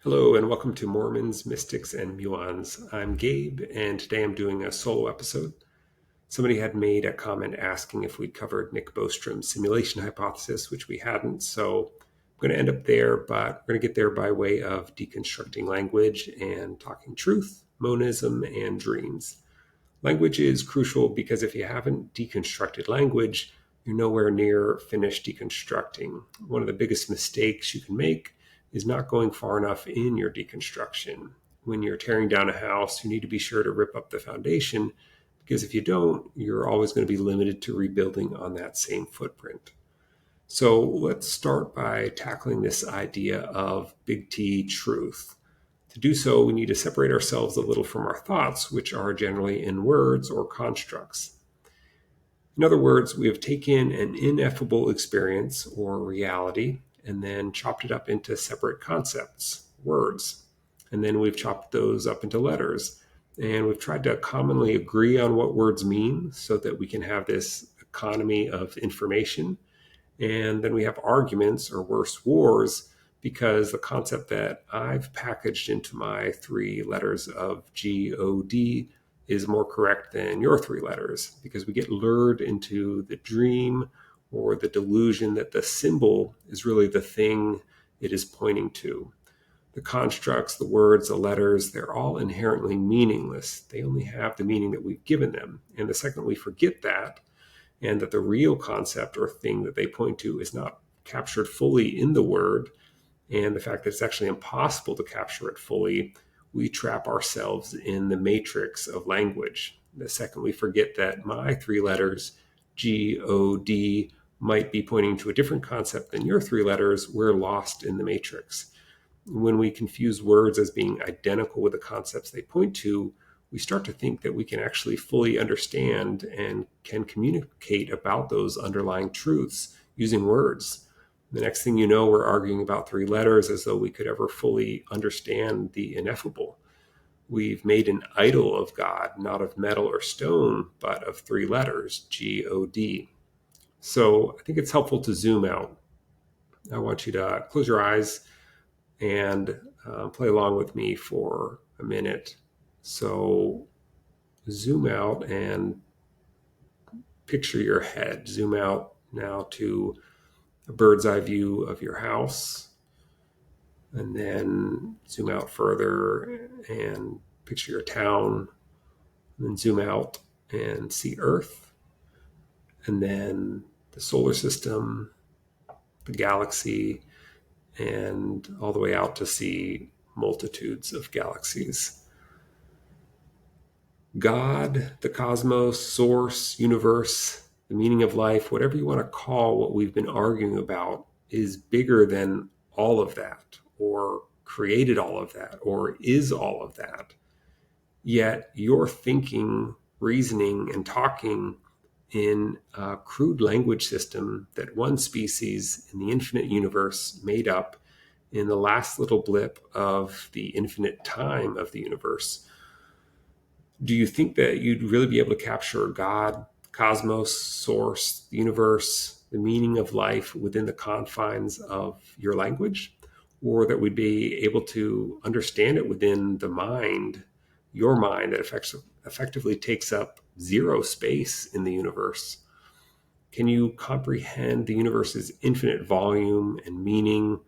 Hello and welcome to Mormons, Mystics, and Muons. I'm Gabe, and today I'm doing a solo episode. Somebody had made a comment asking if we'd covered Nick Bostrom's simulation hypothesis, which we hadn't, so I'm going to end up there, but we're going to get there by way of deconstructing language and talking truth, monism, and dreams. Language is crucial because if you haven't deconstructed language, you're nowhere near finished deconstructing. One of the biggest mistakes you can make is not going far enough in your deconstruction. When you're tearing down a house, you need to be sure to rip up the foundation, because if you don't, you're always going to be limited to rebuilding on that same footprint. So let's start by tackling this idea of big T truth. To do so, we need to separate ourselves a little from our thoughts, which are generally in words or constructs. In other words, we have taken an ineffable experience or reality and then chopped it up into separate concepts, words. And then we've chopped those up into letters. And we've tried to commonly agree on what words mean so that we can have this economy of information. And then we have arguments, or worse, wars, because the concept that I've packaged into my 3 letters of God is more correct than your 3 letters, because we get lured into the dream or the delusion that the symbol is really the thing it is pointing to. The constructs, the words, the letters, they're all inherently meaningless. They only have the meaning that we've given them. And the second we forget that, and that the real concept or thing that they point to is not captured fully in the word, and the fact that it's actually impossible to capture it fully, we trap ourselves in the matrix of language. The second we forget that my 3 letters, G-O-D, might be pointing to a different concept than your 3 letters, we're lost in the matrix. When we confuse words as being identical with the concepts they point to, we start to think that we can actually fully understand and can communicate about those underlying truths using words. The next thing you know, we're arguing about 3 letters as though we could ever fully understand the ineffable. We've made an idol of God, not of metal or stone, but of 3 letters, G-O-D. So I think it's helpful to zoom out. I want you to close your eyes and play along with me for a minute. So zoom out and picture your head. Zoom out now to a bird's eye view of your house, and then zoom out further and picture your town, and then zoom out and see Earth, and then the solar system, the galaxy, and all the way out to see multitudes of galaxies. God, the cosmos, source, universe, the meaning of life, whatever you want to call what we've been arguing about, is bigger than all of that, or created all of that, or is all of that. Yet you're thinking, reasoning, and talking in a crude language system that one species in the infinite universe made up in the last little blip of the infinite time of the universe. Do you think that you'd really be able to capture God, cosmos, source, the universe, the meaning of life within the confines of your language? Or that we'd be able to understand it within the mind, your mind, that effectively takes up 0 space in the universe? Can you comprehend the universe's infinite volume and meaning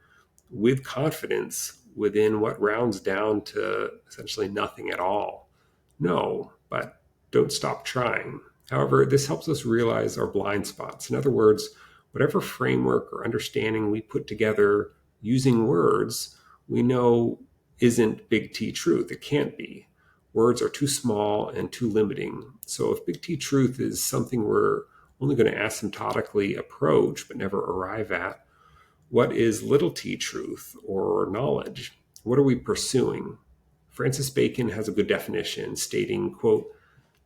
with confidence within what rounds down to essentially nothing at all? No, but don't stop trying. However, this helps us realize our blind spots. In other words, whatever framework or understanding we put together using words, we know isn't big T truth. It can't be. Words are too small and too limiting. So if big T truth is something we're only going to asymptotically approach but never arrive at, what is little t truth or knowledge? What are we pursuing? Francis Bacon has a good definition stating, quote,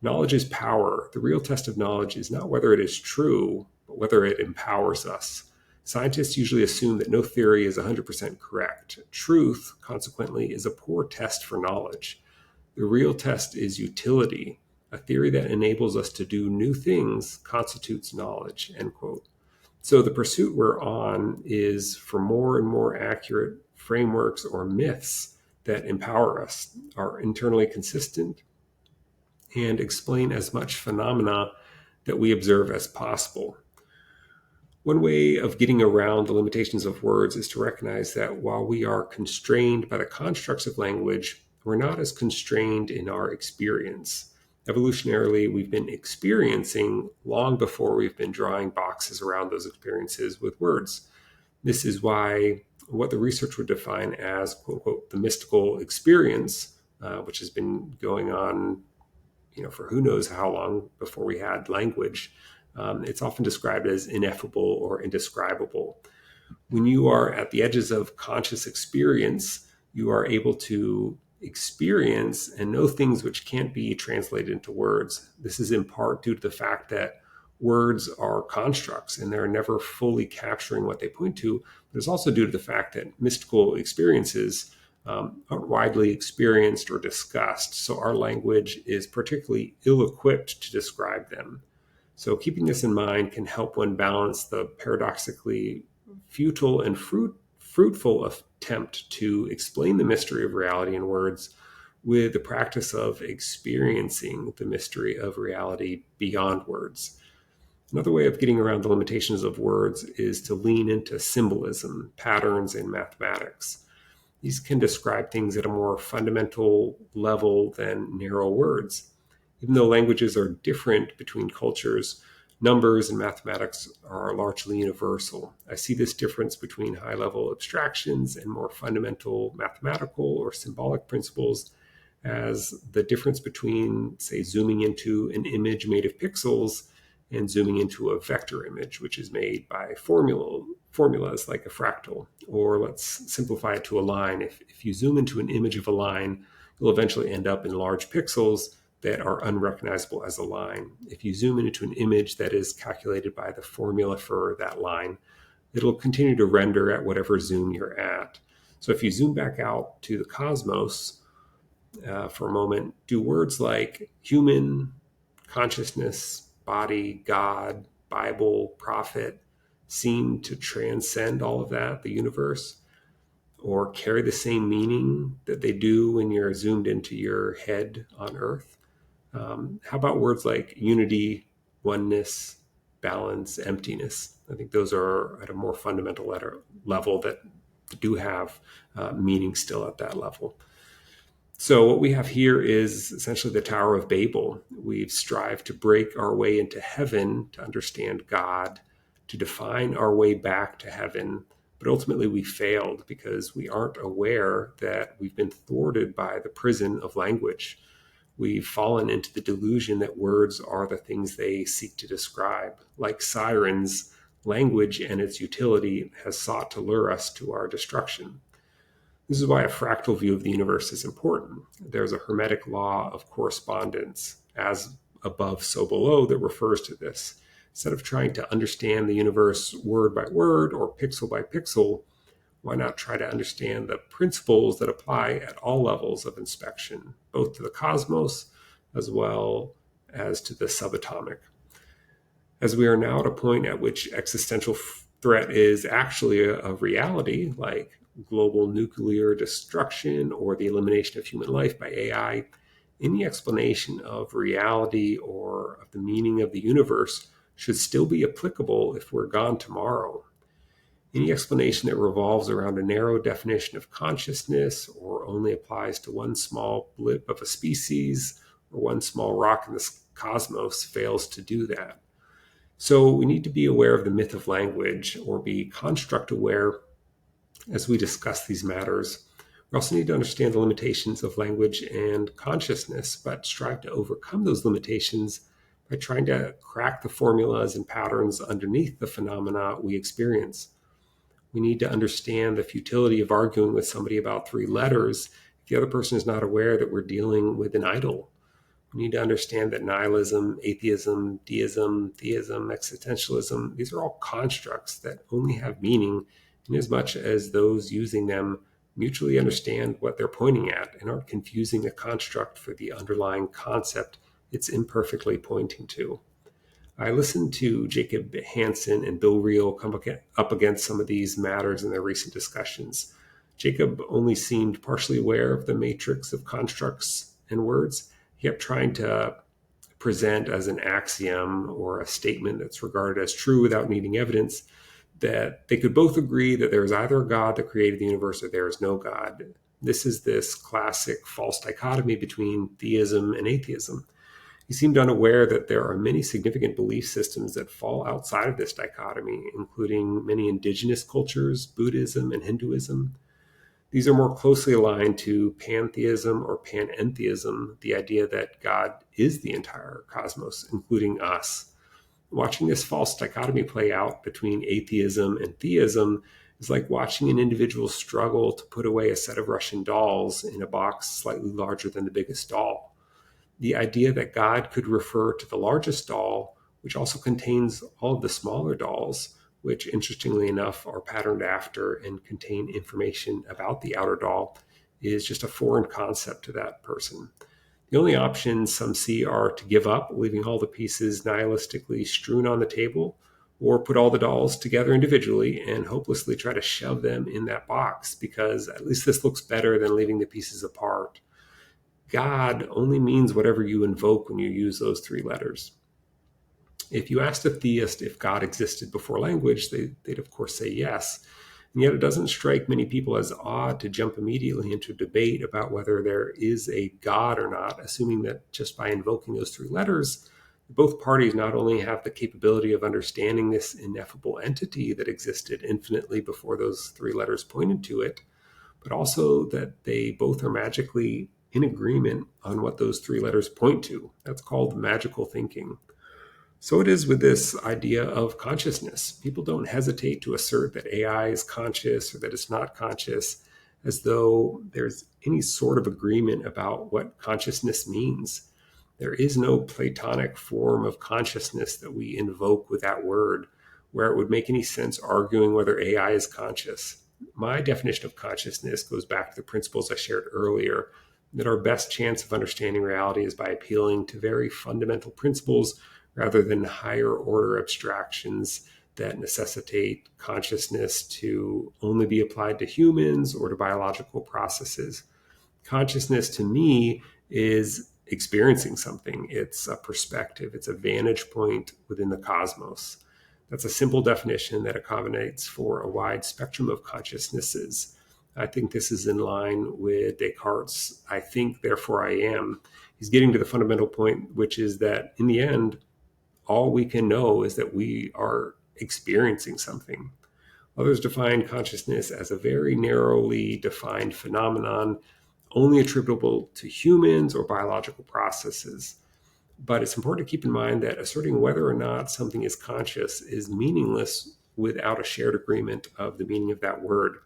"Knowledge is power. The real test of knowledge is not whether it is true, but whether it empowers us. Scientists usually assume that no theory is 100% correct. Truth, consequently, is a poor test for knowledge. The real test is utility. A theory that enables us to do new things constitutes knowledge," end quote. So the pursuit we're on is for more and more accurate frameworks, or myths that empower us, are internally consistent, and explain as much phenomena that we observe as possible. One way of getting around the limitations of words is to recognize that while we are constrained by the constructs of language, we're not as constrained in our experience. Evolutionarily, we've been experiencing long before we've been drawing boxes around those experiences with words. This is why what the research would define as, quote unquote, the mystical experience, which has been going on for who knows how long before we had language, it's often described as ineffable or indescribable. When you are at the edges of conscious experience, you are able to experience and know things which can't be translated into words. This is in part due to the fact that words are constructs and they're never fully capturing what they point to, but it's also due to the fact that mystical experiences aren't widely experienced or discussed, so our language is particularly ill-equipped to describe them. So keeping this in mind can help one balance the paradoxically futile and fruitful attempt to explain the mystery of reality in words with the practice of experiencing the mystery of reality beyond words. Another way of getting around the limitations of words is to lean into symbolism, patterns, and mathematics. These can describe things at a more fundamental level than narrow words. Even though languages are different between cultures, numbers and mathematics are largely universal. I see this difference between high-level abstractions and more fundamental mathematical or symbolic principles as the difference between, say, zooming into an image made of pixels and zooming into a vector image, which is made by formulas like a fractal. Or let's simplify it to a line. If you zoom into an image of a line, you'll eventually end up in large pixels that are unrecognizable as a line. If you zoom into an image that is calculated by the formula for that line, it'll continue to render at whatever zoom you're at. So if you zoom back out to the cosmos for a moment, do words like human, consciousness, body, God, Bible, prophet seem to transcend all of that, the universe, or carry the same meaning that they do when you're zoomed into your head on Earth? How about words like unity, oneness, balance, emptiness? I think those are at a more fundamental level that do have meaning still at that level. So what we have here is essentially the Tower of Babel. We've strived to break our way into heaven, to understand God, to define our way back to heaven, but ultimately we failed because we aren't aware that we've been thwarted by the prison of language. We've fallen into the delusion that words are the things they seek to describe. Like sirens, language and its utility has sought to lure us to our destruction. This is why a fractal view of the universe is important. There's a Hermetic law of correspondence, as above, so below, that refers to this. Instead of trying to understand the universe word by word or pixel by pixel, why not try to understand the principles that apply at all levels of inspection, both to the cosmos as well as to the subatomic? As we are now at a point at which existential threat is actually a reality, like global nuclear destruction or the elimination of human life by AI, any explanation of reality or of the meaning of the universe should still be applicable if we're gone tomorrow. Any explanation that revolves around a narrow definition of consciousness or only applies to one small blip of a species or one small rock in the cosmos fails to do that. So we need to be aware of the myth of language, or be construct aware as we discuss these matters. We also need to understand the limitations of language and consciousness, but strive to overcome those limitations by trying to crack the formulas and patterns underneath the phenomena we experience. We need to understand the futility of arguing with somebody about three letters if the other person is not aware that we're dealing with an idol. We need to understand that nihilism, atheism, deism, theism, existentialism, these are all constructs that only have meaning inasmuch as those using them mutually understand what they're pointing at and aren't confusing a construct for the underlying concept it's imperfectly pointing to. I listened to Jacob Hansen and Bill Reel come up against some of these matters in their recent discussions. Jacob only seemed partially aware of the matrix of constructs and words. He kept trying to present as an axiom or a statement that's regarded as true without needing evidence that they could both agree that there is either a God that created the universe or there is no God. This classic false dichotomy between theism and atheism. He seemed unaware that there are many significant belief systems that fall outside of this dichotomy, including many indigenous cultures, Buddhism, and Hinduism. These are more closely aligned to pantheism or panentheism, the idea that God is the entire cosmos, including us. Watching this false dichotomy play out between atheism and theism is like watching an individual struggle to put away a set of Russian dolls in a box slightly larger than the biggest doll. The idea that God could refer to the largest doll, which also contains all of the smaller dolls, which interestingly enough are patterned after and contain information about the outer doll, is just a foreign concept to that person. The only options some see are to give up, leaving all the pieces nihilistically strewn on the table, or put all the dolls together individually and hopelessly try to shove them in that box, because at least this looks better than leaving the pieces apart. God only means whatever you invoke when you use those three letters. If you asked a theist if God existed before language, they'd of course say yes. And yet it doesn't strike many people as odd to jump immediately into a debate about whether there is a God or not, assuming that just by invoking those three letters, both parties not only have the capability of understanding this ineffable entity that existed infinitely before those three letters pointed to it, but also that they both are magically in agreement on what those three letters point to. That's called magical thinking. So it is with this idea of consciousness. People don't hesitate to assert that AI is conscious or that it's not conscious, as though there's any sort of agreement about what consciousness means. There is no Platonic form of consciousness that we invoke with that word, where it would make any sense arguing whether AI is conscious. My definition of consciousness goes back to the principles I shared earlier, that our best chance of understanding reality is by appealing to very fundamental principles rather than higher order abstractions that necessitate consciousness to only be applied to humans or to biological processes. Consciousness to me is experiencing something. It's a perspective. It's a vantage point within the cosmos. That's a simple definition that accommodates for a wide spectrum of consciousnesses. I think this is in line with Descartes' I think, therefore I am. He's getting to the fundamental point, which is that in the end, all we can know is that we are experiencing something. Others define consciousness as a very narrowly defined phenomenon, only attributable to humans or biological processes. But it's important to keep in mind that asserting whether or not something is conscious is meaningless without a shared agreement of the meaning of that word.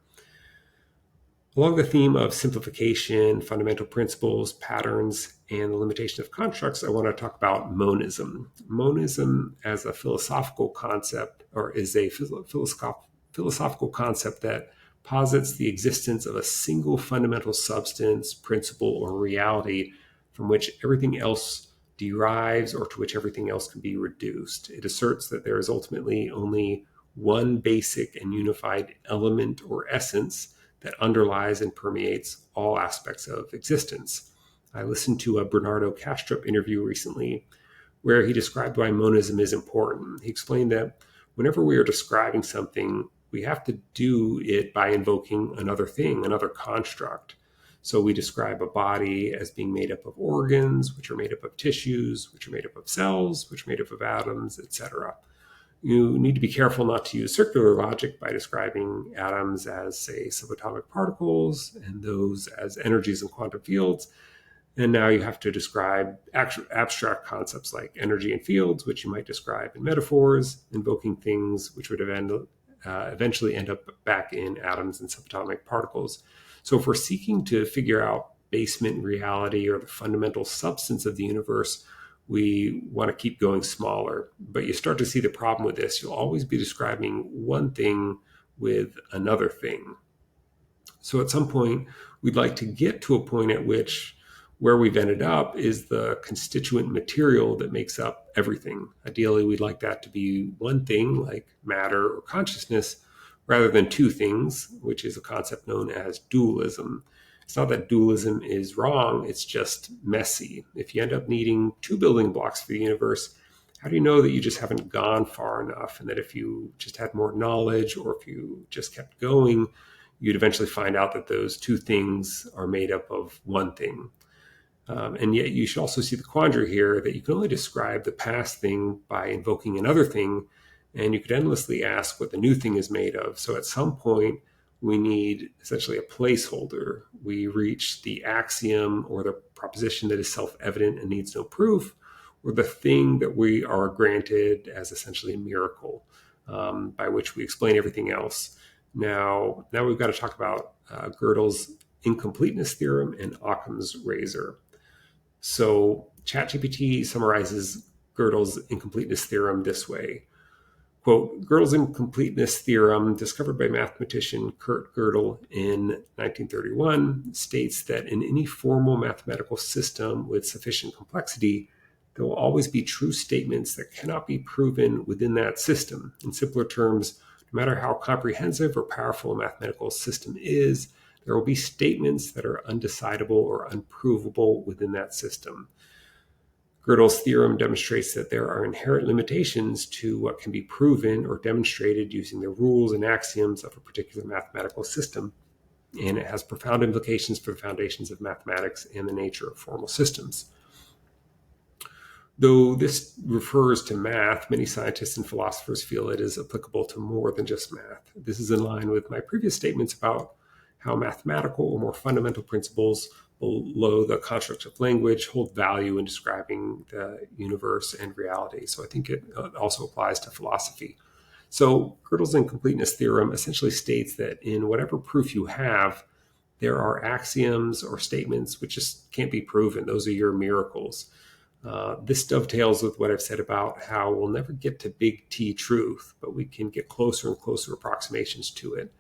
Along the theme of simplification, fundamental principles, patterns, and the limitation of constructs, I want to talk about monism. Monism as a philosophical concept, or is a philosophical concept that posits the existence of a single fundamental substance, principle, or reality from which everything else derives or to which everything else can be reduced. It asserts that there is ultimately only one basic and unified element or essence that underlies and permeates all aspects of existence. I listened to a Bernardo Kastrup interview recently where he described why monism is important. He explained that whenever we are describing something, we have to do it by invoking another thing, another construct. So we describe a body as being made up of organs, which are made up of tissues, which are made up of cells, which are made up of atoms, etc. You need to be careful not to use circular logic by describing atoms as, say, subatomic particles and those as energies in quantum fields. And now you have to describe abstract concepts like energy and fields, which you might describe in metaphors, invoking things which would eventually end up back in atoms and subatomic particles. So if we're seeking to figure out basement reality or the fundamental substance of the universe, we want to keep going smaller. But you start to see the problem with this. You'll always be describing one thing with another thing. So at some point, we'd like to get to a point at which where we've ended up is the constituent material that makes up everything. Ideally, we'd like that to be one thing like matter or consciousness, rather than two things, which is a concept known as dualism. It's not that dualism is wrong, it's just messy. If you end up needing two building blocks for the universe, how do you know that you just haven't gone far enough, and that if you just had more knowledge, or if you just kept going, you'd eventually find out that those two things are made up of one thing? And yet you should also see the quandary here that you can only describe the past thing by invoking another thing, and you could endlessly ask what the new thing is made of. So at some point, we need essentially a placeholder. We reach the axiom or the proposition that is self-evident and needs no proof, or the thing that we are granted as essentially a miracle, by which we explain everything else. Now we've got to talk about Gödel's Incompleteness Theorem and Occam's razor. So ChatGPT summarizes Gödel's incompleteness theorem this way. Quote, Gödel's incompleteness theorem, discovered by mathematician Kurt Gödel in 1931, states that in any formal mathematical system with sufficient complexity, there will always be true statements that cannot be proven within that system. In simpler terms, no matter how comprehensive or powerful a mathematical system is, there will be statements that are undecidable or unprovable within that system. Gödel's theorem demonstrates that there are inherent limitations to what can be proven or demonstrated using the rules and axioms of a particular mathematical system, and it has profound implications for the foundations of mathematics and the nature of formal systems. Though this refers to math, many scientists and philosophers feel it is applicable to more than just math. This is in line with my previous statements about how mathematical or more fundamental principles below the construct of language hold value in describing the universe and reality. So I think it also applies to philosophy. So Gödel's incompleteness theorem essentially states that in whatever proof you have, there are axioms or statements which just can't be proven. Those are your miracles. This dovetails with what I've said about how we'll never get to big T truth, but we can get closer and closer approximations to it.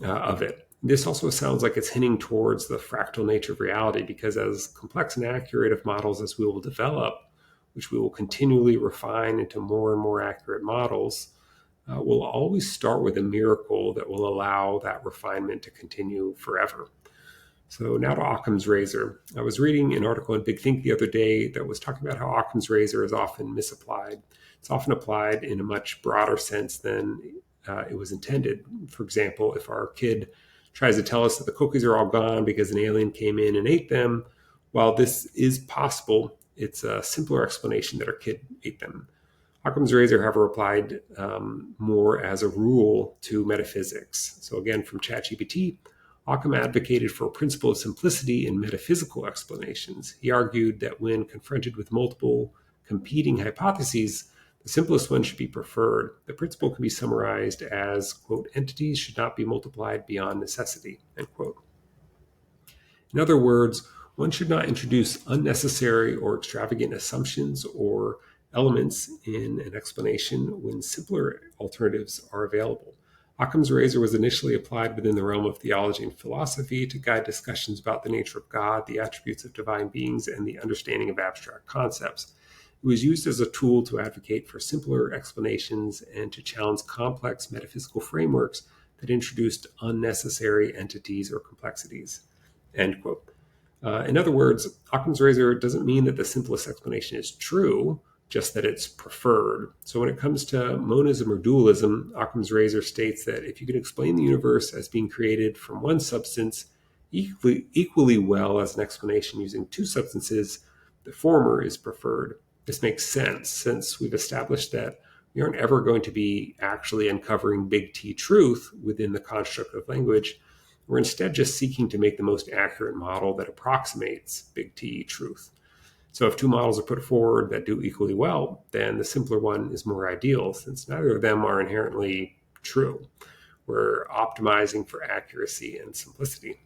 Of it. This also sounds like it's hinting towards the fractal nature of reality, because as complex and accurate of models as we will develop, which we will continually refine into more and more accurate models, we'll always start with a miracle that will allow that refinement to continue forever. So now to Occam's razor. I was reading an article in Big Think the other day that was talking about how Occam's razor is often misapplied. It's often applied in a much broader sense than it was intended. For example, if our kid tries to tell us that the cookies are all gone because an alien came in and ate them, while this is possible, it's a simpler explanation that our kid ate them. Occam's razor, however, applied more as a rule to metaphysics. So again, from ChatGPT, Occam advocated for a principle of simplicity in metaphysical explanations. He argued that when confronted with multiple competing hypotheses, the simplest one should be preferred. The principle can be summarized as, quote, entities should not be multiplied beyond necessity, end quote. In other words, one should not introduce unnecessary or extravagant assumptions or elements in an explanation when simpler alternatives are available. Occam's razor was initially applied within the realm of theology and philosophy to guide discussions about the nature of God, the attributes of divine beings, and the understanding of abstract concepts. It was used as a tool to advocate for simpler explanations and to challenge complex metaphysical frameworks that introduced unnecessary entities or complexities, end quote. In other words, Occam's razor doesn't mean that the simplest explanation is true, just that it's preferred. So when it comes to monism or dualism, Occam's razor states that if you can explain the universe as being created from one substance equally well as an explanation using two substances, the former is preferred. This makes sense since we've established that we aren't ever going to be actually uncovering big T truth within the construct of language. We're instead just seeking to make the most accurate model that approximates big T truth. So if two models are put forward that do equally well, then the simpler one is more ideal, since neither of them are inherently true. We're optimizing for accuracy and simplicity.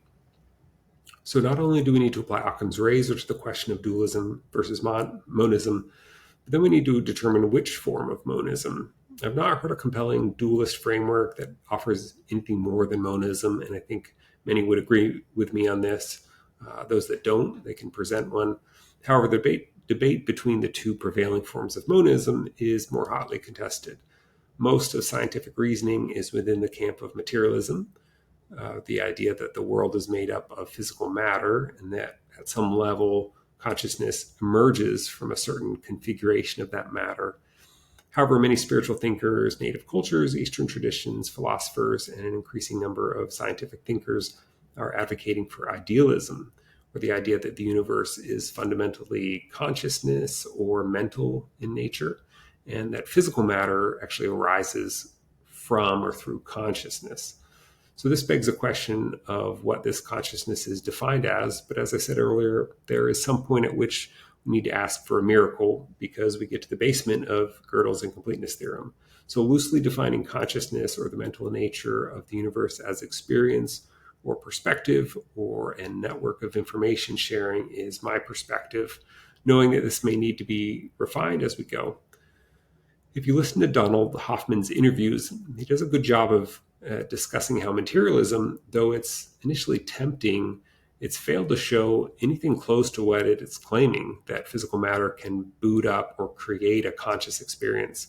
So not only do we need to apply Occam's razor to the question of dualism versus monism, but then we need to determine which form of monism. I've not heard a compelling dualist framework that offers anything more than monism, and I think many would agree with me on this. Those that don't, they can present one. However, the debate between the two prevailing forms of monism is more hotly contested. Most of scientific reasoning is within the camp of materialism, the idea that the world is made up of physical matter and that at some level consciousness emerges from a certain configuration of that matter. However, many spiritual thinkers, native cultures, Eastern traditions, philosophers, and an increasing number of scientific thinkers are advocating for idealism, or the idea that the universe is fundamentally consciousness or mental in nature, and that physical matter actually arises from or through consciousness. So this begs a question of what this consciousness is defined as. But as I said earlier, there is some point at which we need to ask for a miracle because we get to the basement of Gödel's Incompleteness Theorem. So loosely defining consciousness or the mental nature of the universe as experience or perspective or a network of information sharing is my perspective, knowing that this may need to be refined as we go. If you listen to Donald Hoffman's interviews, he does a good job of discussing how materialism, though it's initially tempting, it's failed to show anything close to what it is claiming, that physical matter can boot up or create a conscious experience.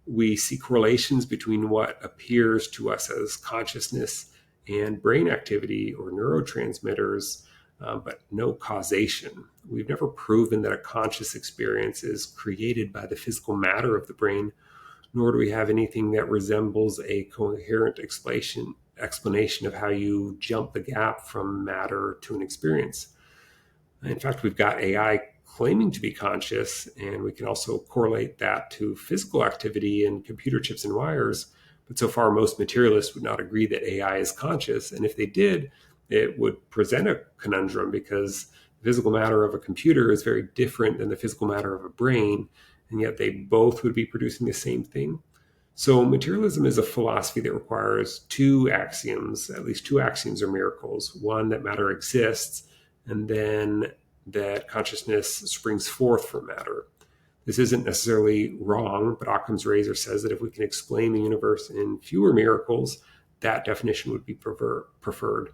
We see correlations between what appears to us as consciousness and brain activity or neurotransmitters, but no causation. We've never proven that a conscious experience is created by the physical matter of the brain, nor do we have anything that resembles a coherent explanation of how you jump the gap from matter to an experience. In fact, we've got AI claiming to be conscious, and we can also correlate that to physical activity in computer chips and wires. But so far, most materialists would not agree that AI is conscious. And if they did, it would present a conundrum because the physical matter of a computer is very different than the physical matter of a brain, and yet they both would be producing the same thing. So materialism is a philosophy that requires two axioms, at least two axioms or miracles. One, that matter exists, and then that consciousness springs forth from matter. This isn't necessarily wrong, but Occam's razor says that if we can explain the universe in fewer miracles, that definition would be preferred.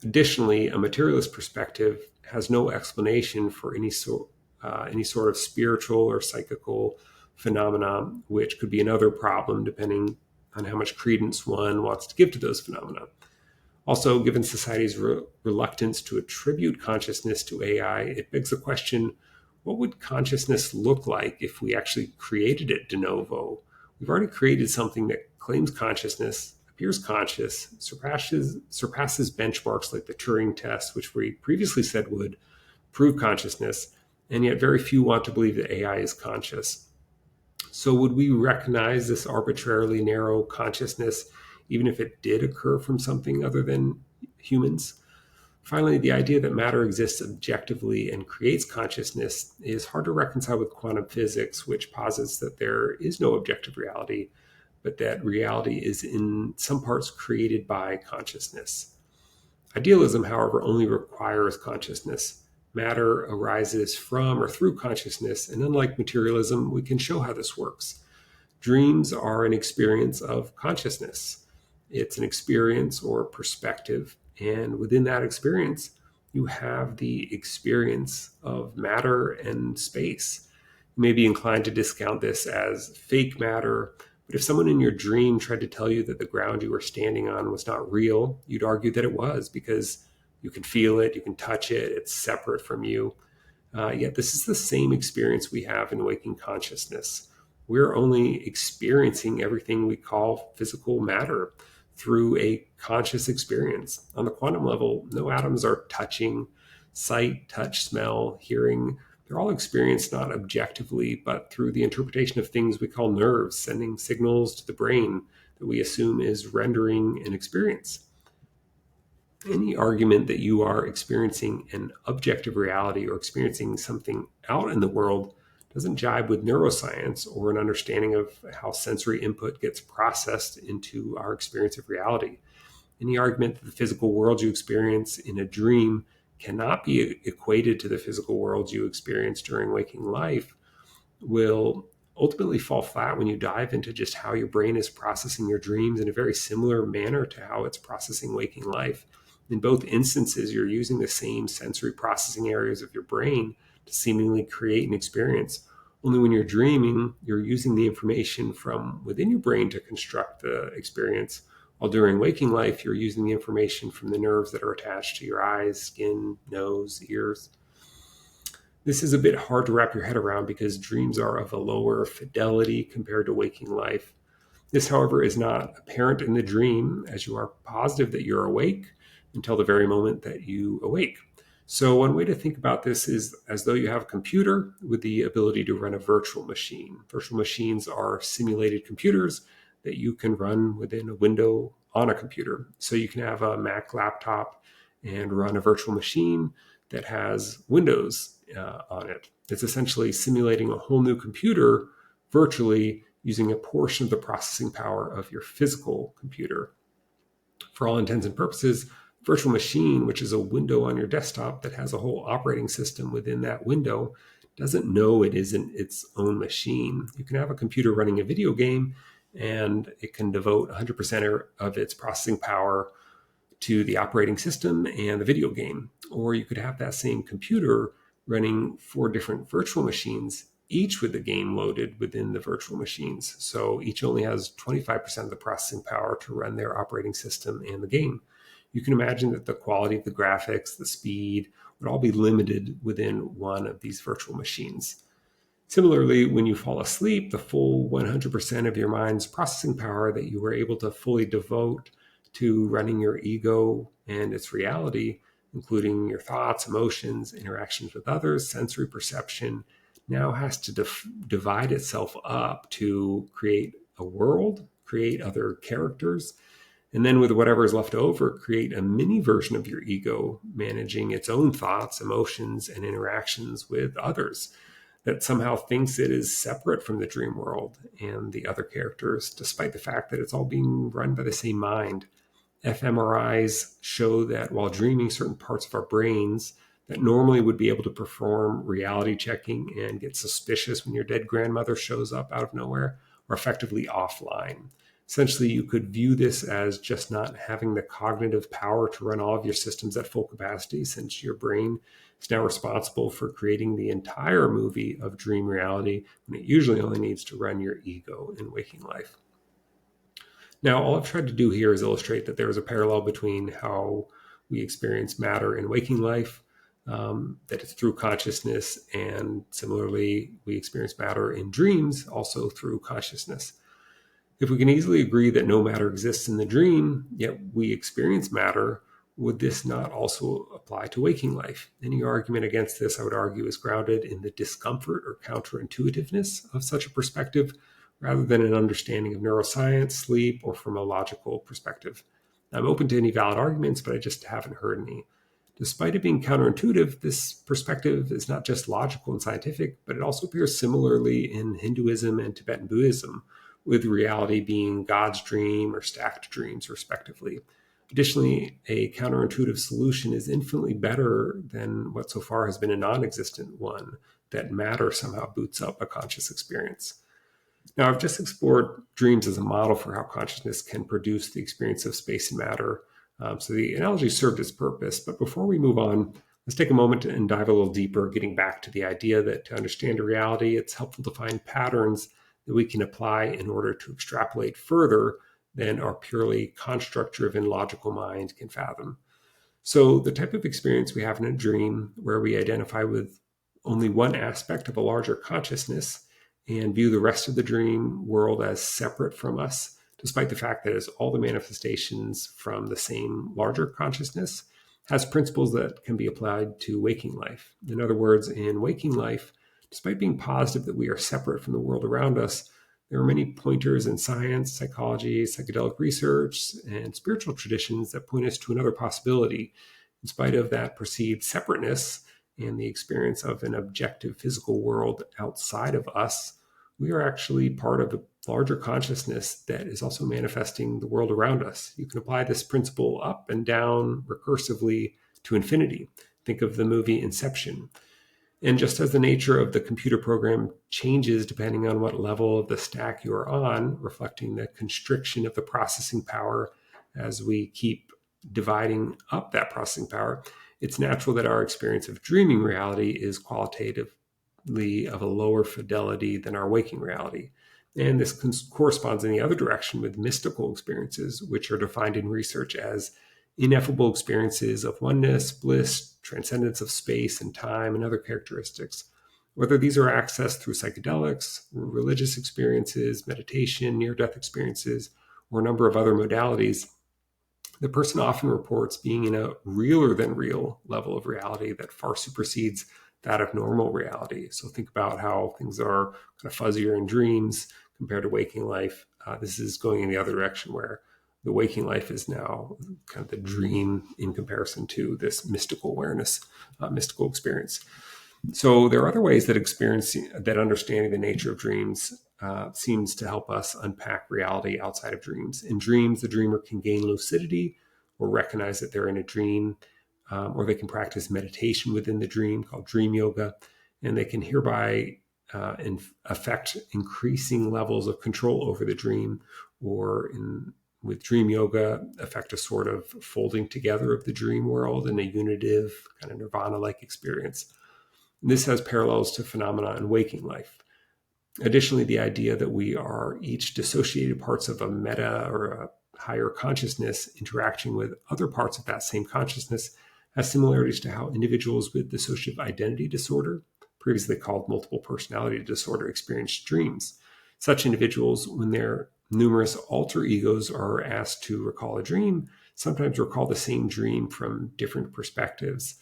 Additionally, a materialist perspective has no explanation for any sort of spiritual or psychical phenomena, which could be another problem depending on how much credence one wants to give to those phenomena. Also, given society's reluctance to attribute consciousness to AI, it begs the question, what would consciousness look like if we actually created it de novo? We've already created something that claims consciousness, appears conscious, surpasses benchmarks like the Turing test, which we previously said would prove consciousness, and yet very few want to believe that AI is conscious. So would we recognize this arbitrarily narrow consciousness even if it did occur from something other than humans? Finally, the idea that matter exists objectively and creates consciousness is hard to reconcile with quantum physics, which posits that there is no objective reality, but that reality is in some parts created by consciousness. Idealism, however, only requires consciousness. Matter arises from or through consciousness, and unlike materialism, we can show how this works. Dreams are an experience of consciousness. It's an experience or perspective, and within that experience, you have the experience of matter and space. You may be inclined to discount this as fake matter, but if someone in your dream tried to tell you that the ground you were standing on was not real, you'd argue that it was because you can feel it, you can touch it, it's separate from you. Yet this is the same experience we have in waking consciousness. We're only experiencing everything we call physical matter through a conscious experience. On the quantum level, no atoms are touching. Sight, touch, smell, hearing, they're all experienced not objectively, but through the interpretation of things we call nerves, sending signals to the brain that we assume is rendering an experience. Any argument that you are experiencing an objective reality or experiencing something out in the world doesn't jibe with neuroscience or an understanding of how sensory input gets processed into our experience of reality. Any argument that the physical world you experience in a dream cannot be equated to the physical world you experience during waking life will ultimately fall flat when you dive into just how your brain is processing your dreams in a very similar manner to how it's processing waking life. In both instances, you're using the same sensory processing areas of your brain to seemingly create an experience. Only when you're dreaming, you're using the information from within your brain to construct the experience, while during waking life, you're using the information from the nerves that are attached to your eyes, skin, nose, ears. This is a bit hard to wrap your head around because dreams are of a lower fidelity compared to waking life. This, however, is not apparent in the dream, as you are positive that you're awake until the very moment that you awake. So one way to think about this is as though you have a computer with the ability to run a virtual machine. Virtual machines are simulated computers that you can run within a window on a computer. So you can have a Mac laptop and run a virtual machine that has Windows on it. It's essentially simulating a whole new computer virtually using a portion of the processing power of your physical computer. For all intents and purposes, virtual machine, which is a window on your desktop that has a whole operating system within that window, doesn't know it isn't its own machine. You can have a computer running a video game and it can devote 100% of its processing power to the operating system and the video game. Or you could have that same computer running 4 different virtual machines, each with the game loaded within the virtual machines. So each only has 25% of the processing power to run their operating system and the game. You can imagine that the quality of the graphics, the speed, would all be limited within one of these virtual machines. Similarly, when you fall asleep, the full 100% of your mind's processing power that you were able to fully devote to running your ego and its reality, including your thoughts, emotions, interactions with others, sensory perception, now has to divide itself up to create a world, create other characters, and then with whatever is left over, create a mini version of your ego, managing its own thoughts, emotions, and interactions with others that somehow thinks it is separate from the dream world and the other characters, despite the fact that it's all being run by the same mind. fMRIs show that while dreaming, certain parts of our brains that normally would be able to perform reality checking and get suspicious when your dead grandmother shows up out of nowhere are effectively offline. Essentially, you could view this as just not having the cognitive power to run all of your systems at full capacity, since your brain is now responsible for creating the entire movie of dream reality when it usually only needs to run your ego in waking life. Now, all I've tried to do here is illustrate that there is a parallel between how we experience matter in waking life, that it's through consciousness, and similarly, we experience matter in dreams also through consciousness. If we can easily agree that no matter exists in the dream, yet we experience matter, would this not also apply to waking life? Any argument against this, I would argue, is grounded in the discomfort or counterintuitiveness of such a perspective, rather than an understanding of neuroscience, sleep, or from a logical perspective. I'm open to any valid arguments, but I just haven't heard any. Despite it being counterintuitive, this perspective is not just logical and scientific, but it also appears similarly in Hinduism and Tibetan Buddhism, with reality being God's dream or stacked dreams, respectively. Additionally, a counterintuitive solution is infinitely better than what so far has been a non-existent one, that matter somehow boots up a conscious experience. Now, I've just explored dreams as a model for how consciousness can produce the experience of space and matter. So the analogy served its purpose. But before we move on, let's take a moment and dive a little deeper, getting back to the idea that to understand a reality, it's helpful to find patterns that we can apply in order to extrapolate further than our purely construct-driven logical mind can fathom. So the type of experience we have in a dream, where we identify with only one aspect of a larger consciousness and view the rest of the dream world as separate from us, despite the fact that it's all the manifestations from the same larger consciousness, has principles that can be applied to waking life. In other words, in waking life, despite being positive that we are separate from the world around us, there are many pointers in science, psychology, psychedelic research, and spiritual traditions that point us to another possibility. In spite of that perceived separateness and the experience of an objective physical world outside of us, we are actually part of a larger consciousness that is also manifesting the world around us. You can apply this principle up and down recursively to infinity. Think of the movie Inception. And just as the nature of the computer program changes depending on what level of the stack you are on, reflecting the constriction of the processing power as we keep dividing up that processing power, it's natural that our experience of dreaming reality is qualitative of a lower fidelity than our waking reality. And this corresponds in the other direction with mystical experiences, which are defined in research as ineffable experiences of oneness, bliss, transcendence of space and time, and other characteristics. Whether these are accessed through psychedelics, religious experiences, meditation, near-death experiences, or a number of other modalities, the person often reports being in a realer than real level of reality that far supersedes that of normal reality. So think about how things are kind of fuzzier in dreams compared to waking life. This is going in the other direction, where the waking life is now kind of the dream in comparison to this mystical awareness, mystical experience. So there are other ways that understanding the nature of dreams seems to help us unpack reality outside of dreams. In dreams, the dreamer can gain lucidity or recognize that they're in a dream, or they can practice meditation within the dream called dream yoga, and they can hereby affect increasing levels of control over the dream, or with dream yoga, affect a sort of folding together of the dream world in a unitive, kind of nirvana-like experience. This has parallels to phenomena in waking life. Additionally, the idea that we are each dissociated parts of a meta or a higher consciousness interacting with other parts of that same consciousness has similarities to how individuals with dissociative identity disorder, previously called multiple personality disorder, experience dreams. Such individuals, when their numerous alter egos are asked to recall a dream, sometimes recall the same dream from different perspectives,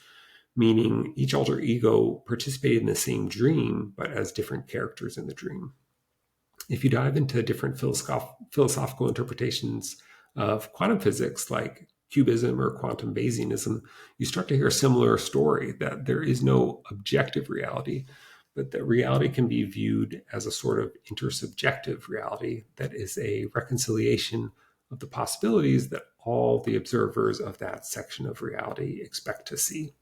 meaning each alter ego participated in the same dream, but as different characters in the dream. If you dive into different philosophical interpretations of quantum physics, like Cubism or quantum Bayesianism, you start to hear a similar story, that there is no objective reality, but that reality can be viewed as a sort of intersubjective reality that is a reconciliation of the possibilities that all the observers of that section of reality expect to see.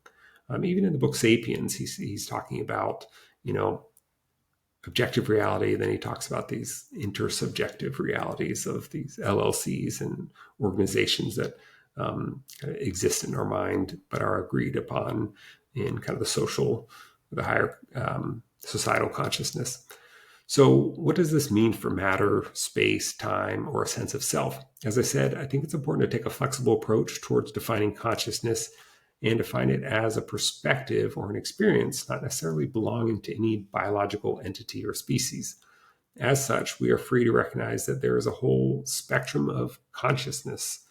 Even in the book Sapiens, he's talking about, objective reality. Then he talks about these intersubjective realities of these LLCs and organizations that exist in our mind, but are agreed upon in kind of the higher societal consciousness. So what does this mean for matter, space, time, or a sense of self? As I said, I think it's important to take a flexible approach towards defining consciousness and define it as a perspective or an experience, not necessarily belonging to any biological entity or species. As such, we are free to recognize that there is a whole spectrum of consciousness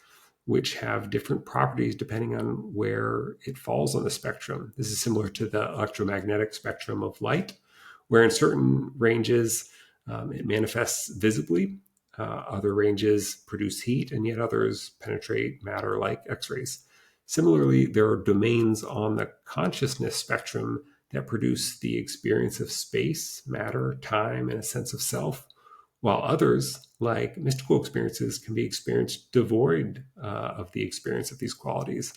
which have different properties depending on where it falls on the spectrum. This is similar to the electromagnetic spectrum of light, where in certain ranges it manifests visibly, other ranges produce heat, and yet others penetrate matter like X-rays. Similarly, there are domains on the consciousness spectrum that produce the experience of space, matter, time, and a sense of self, while others, like mystical experiences, can be experienced devoid of the experience of these qualities.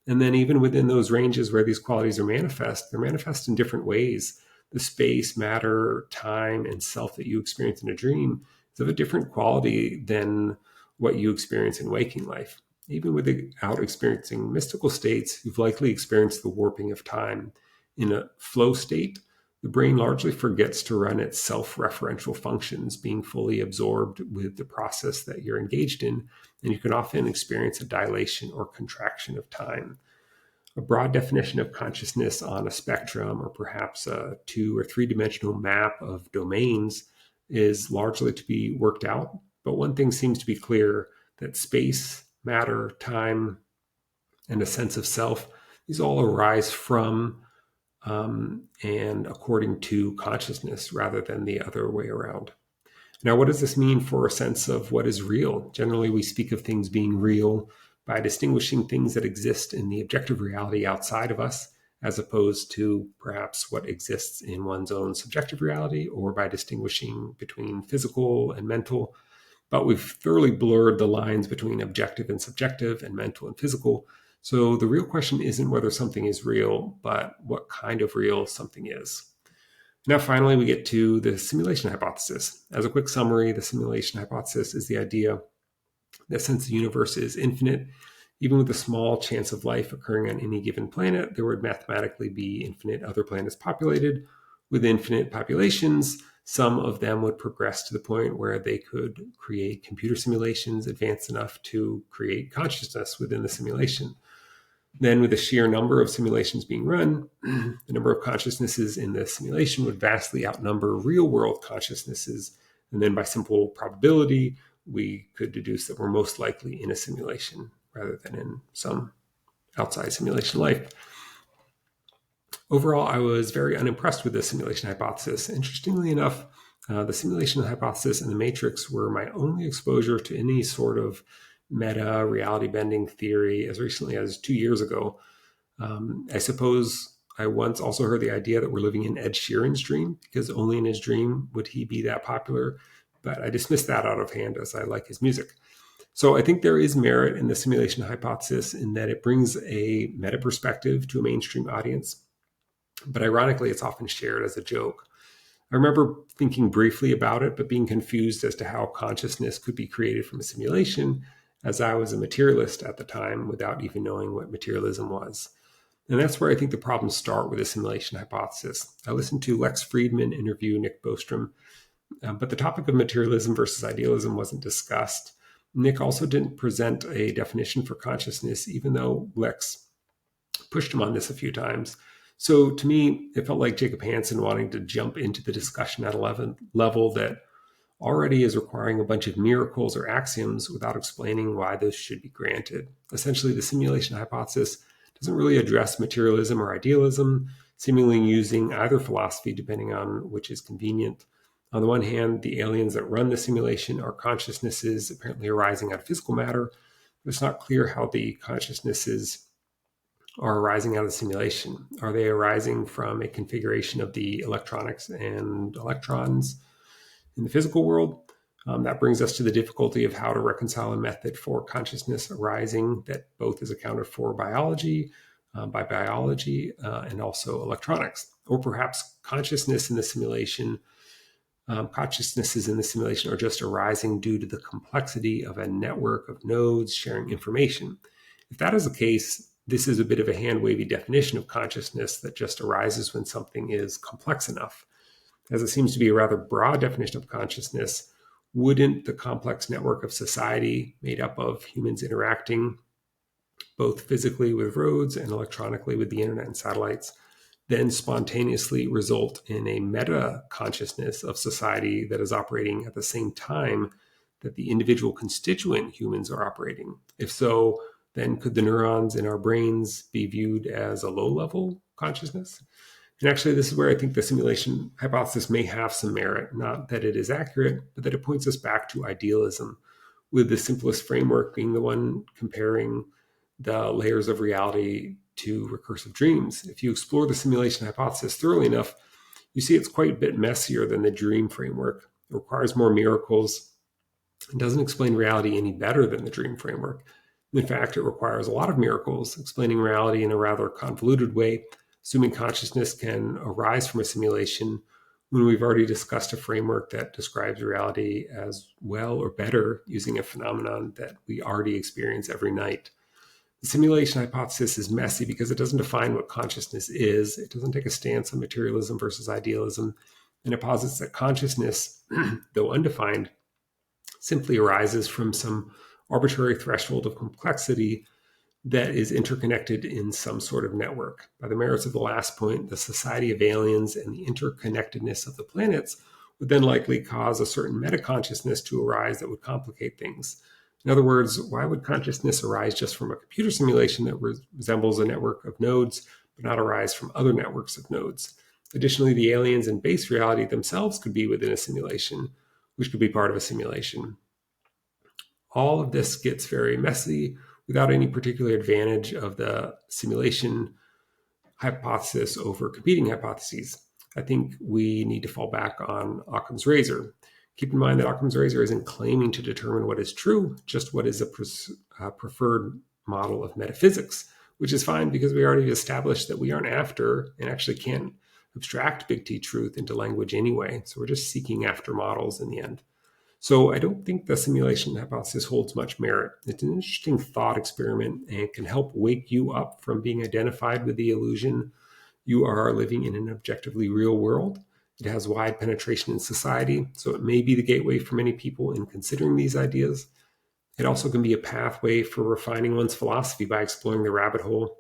And then even within those ranges where these qualities are manifest, they're manifest in different ways. The space, matter, time, and self that you experience in a dream is of a different quality than what you experience in waking life. Even without experiencing mystical states, you've likely experienced the warping of time. In a flow state, the brain largely forgets to run its self-referential functions, being fully absorbed with the process that you're engaged in, and you can often experience a dilation or contraction of time. A broad definition of consciousness on a spectrum, or perhaps a 2 or 3-dimensional map of domains, is largely to be worked out. But one thing seems to be clear, that space, matter, time, and a sense of self, these all arise from and according to consciousness rather than the other way around. Now, what does this mean for a sense of what is real? Generally, we speak of things being real by distinguishing things that exist in the objective reality outside of us, as opposed to perhaps what exists in one's own subjective reality, or by distinguishing between physical and mental. But we've thoroughly blurred the lines between objective and subjective and mental and physical. So the real question isn't whether something is real, but what kind of real something is. Now, finally, we get to the simulation hypothesis. As a quick summary, the simulation hypothesis is the idea that since the universe is infinite, even with a small chance of life occurring on any given planet, there would mathematically be infinite other planets populated, With infinite populations, some of them would progress to the point where they could create computer simulations advanced enough to create consciousness within the simulation. Then, with the sheer number of simulations being run, the number of consciousnesses in the simulation would vastly outnumber real-world consciousnesses. And then by simple probability, we could deduce that we're most likely in a simulation rather than in some outside simulation life. Overall, I was very unimpressed with the simulation hypothesis. Interestingly enough, the simulation hypothesis and the matrix were my only exposure to any sort of meta reality bending theory as recently as 2 years ago. I suppose I once also heard the idea that we're living in Ed Sheeran's dream, because only in his dream would he be that popular. But I dismissed that out of hand, as I like his music. So I think there is merit in the simulation hypothesis in that it brings a meta perspective to a mainstream audience. But ironically, it's often shared as a joke. I remember thinking briefly about it, but being confused as to how consciousness could be created from a simulation, as I was a materialist at the time without even knowing what materialism was. And that's where I think the problems start with the simulation hypothesis. I listened to Lex Friedman interview Nick Bostrom, but the topic of materialism versus idealism wasn't discussed. Nick also didn't present a definition for consciousness, even though Lex pushed him on this a few times. So to me, it felt like Jacob Hansen wanting to jump into the discussion at a level that already is requiring a bunch of miracles or axioms without explaining why those should be granted. Essentially, the simulation hypothesis doesn't really address materialism or idealism, seemingly using either philosophy depending on which is convenient. On the one hand, the aliens that run the simulation are consciousnesses apparently arising out of physical matter, but it's not clear how the consciousnesses are arising out of the simulation. Are they arising from a configuration of the electronics and electrons in the physical world? That brings us to the difficulty of how to reconcile a method for consciousness arising that both is accounted for by biology, and also electronics. Or perhaps consciousnesses in the simulation are just arising due to the complexity of a network of nodes sharing information. If that is the case, this is a bit of a hand-wavy definition of consciousness that just arises when something is complex enough. As it seems to be a rather broad definition of consciousness, wouldn't the complex network of society made up of humans interacting both physically with roads and electronically with the internet and satellites then spontaneously result in a meta-consciousness of society that is operating at the same time that the individual constituent humans are operating? If so, then could the neurons in our brains be viewed as a low-level consciousness? And actually, this is where I think the simulation hypothesis may have some merit, not that it is accurate, but that it points us back to idealism, with the simplest framework being the one comparing the layers of reality to recursive dreams. If you explore the simulation hypothesis thoroughly enough, you see it's quite a bit messier than the dream framework. It requires more miracles. It doesn't explain reality any better than the dream framework. In fact, it requires a lot of miracles, explaining reality in a rather convoluted way, assuming consciousness can arise from a simulation when we've already discussed a framework that describes reality as well or better using a phenomenon that we already experience every night. The simulation hypothesis is messy because it doesn't define what consciousness is. It doesn't take a stance on materialism versus idealism, and it posits that consciousness, though undefined, simply arises from some arbitrary threshold of complexity that is interconnected in some sort of network. By the merits of the last point, the society of aliens and the interconnectedness of the planets would then likely cause a certain metaconsciousness to arise that would complicate things. In other words, why would consciousness arise just from a computer simulation that resembles a network of nodes, but not arise from other networks of nodes? Additionally, the aliens in base reality themselves could be within a simulation, which could be part of a simulation. All of this gets very messy without any particular advantage of the simulation hypothesis over competing hypotheses. I think we need to fall back on Occam's razor. Keep in mind that Occam's razor isn't claiming to determine what is true, just what is a preferred model of metaphysics, which is fine because we already established that we aren't after and actually can't abstract big T truth into language anyway. So we're just seeking after models in the end. So I don't think the simulation hypothesis holds much merit. It's an interesting thought experiment and can help wake you up from being identified with the illusion You are living in an objectively real world. It has wide penetration in society, so it may be the gateway for many people in considering these ideas. It also can be a pathway for refining one's philosophy by exploring the rabbit hole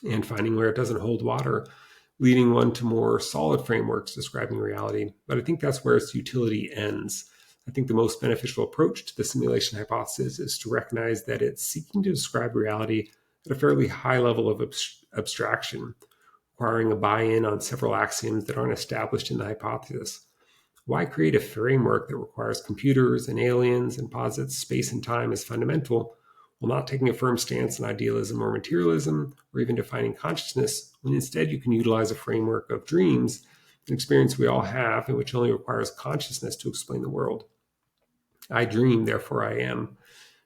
and finding where it doesn't hold water, leading one to more solid frameworks describing reality. But I think that's where its utility ends. I think the most beneficial approach to the simulation hypothesis is to recognize that it's seeking to describe reality at a fairly high level of abstraction, requiring a buy-in on several axioms that aren't established in the hypothesis. Why create a framework that requires computers and aliens and posits space and time as fundamental, while not taking a firm stance on idealism or materialism, or even defining consciousness, when instead you can utilize a framework of dreams, an experience we all have, and which only requires consciousness to explain the world? I dream, therefore I am.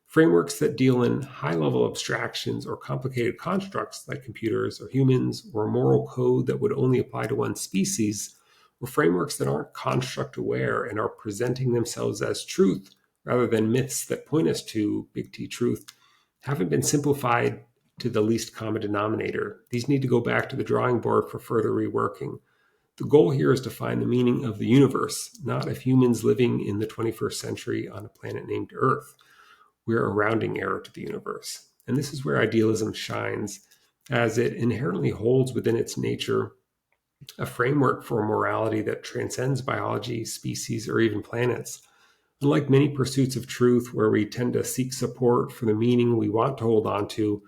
Frameworks that deal in high-level abstractions or complicated constructs like computers or humans or a moral code that would only apply to one species, or frameworks that aren't construct-aware and are presenting themselves as truth rather than myths that point us to big T truth, haven't been simplified to the least common denominator. These need to go back to the drawing board for further reworking. The goal here is to find the meaning of the universe, not of humans living in the 21st century on a planet named Earth. We're a rounding error to the universe. And this is where idealism shines, as it inherently holds within its nature a framework for a morality that transcends biology, species, or even planets. Unlike many pursuits of truth where we tend to seek support for the meaning we want to hold on to,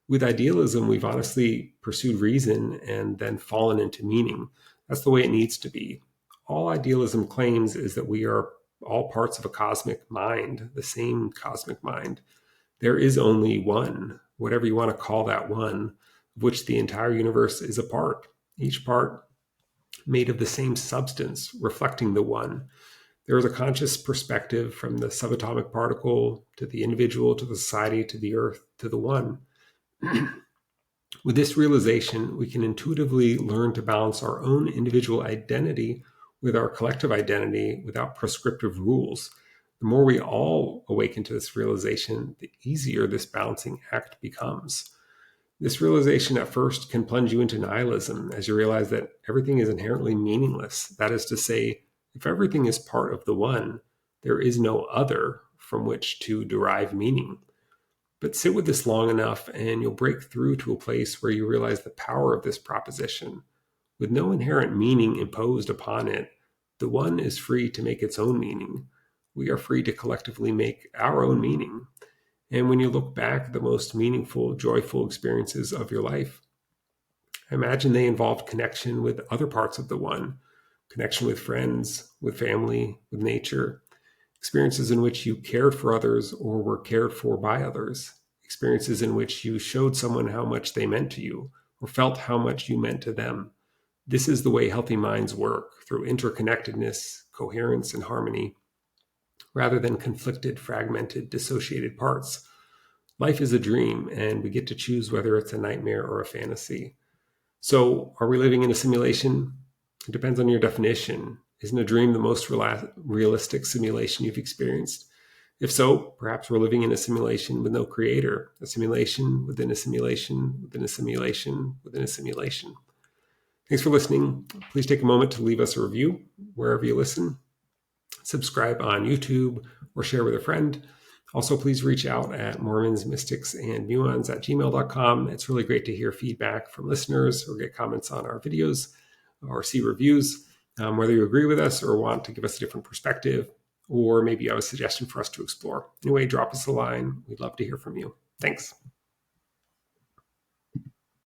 with idealism, we've honestly pursued reason and then fallen into meaning. That's the way it needs to be. All idealism claims is that we are all parts of a cosmic mind, the same cosmic mind. There is only one, whatever you want to call that one, of which the entire universe is a part, each part made of the same substance, reflecting the one. There is a conscious perspective from the subatomic particle to the individual to the society to the earth to the one. With this realization, we can intuitively learn to balance our own individual identity with our collective identity without prescriptive rules. The more we all awaken to this realization, the easier this balancing act becomes. This realization at first can plunge you into nihilism as you realize that everything is inherently meaningless. That is to say, if everything is part of the one, there is no other from which to derive meaning. But sit with this long enough and you'll break through to a place where you realize the power of this proposition. With no inherent meaning imposed upon it, the one is free to make its own meaning. We are free to collectively make our own meaning. And when you look back at the most meaningful, joyful experiences of your life, I imagine they involved connection with other parts of the one, connection with friends, with family, with nature, experiences in which you cared for others or were cared for by others, experiences in which you showed someone how much they meant to you or felt how much you meant to them. This is the way healthy minds work, through interconnectedness, coherence, and harmony, rather than conflicted, fragmented, dissociated parts. Life is a dream, and we get to choose whether it's a nightmare or a fantasy. So, are we living in a simulation? It depends on your definition. Isn't a dream the most realistic simulation you've experienced? If so, perhaps we're living in a simulation with no creator, a simulation within a simulation within a simulation within a simulation. Thanks for listening. Please take a moment to leave us a review wherever you listen. Subscribe on YouTube or share with a friend. Also, please reach out at Mormons, Mystics, and Muons at gmail.com. It's really great to hear feedback from listeners or get comments on our videos or see reviews, whether you agree with us or want to give us a different perspective, or maybe you have a suggestion for us to explore. Anyway, drop us a line. We'd love to hear from you. Thanks.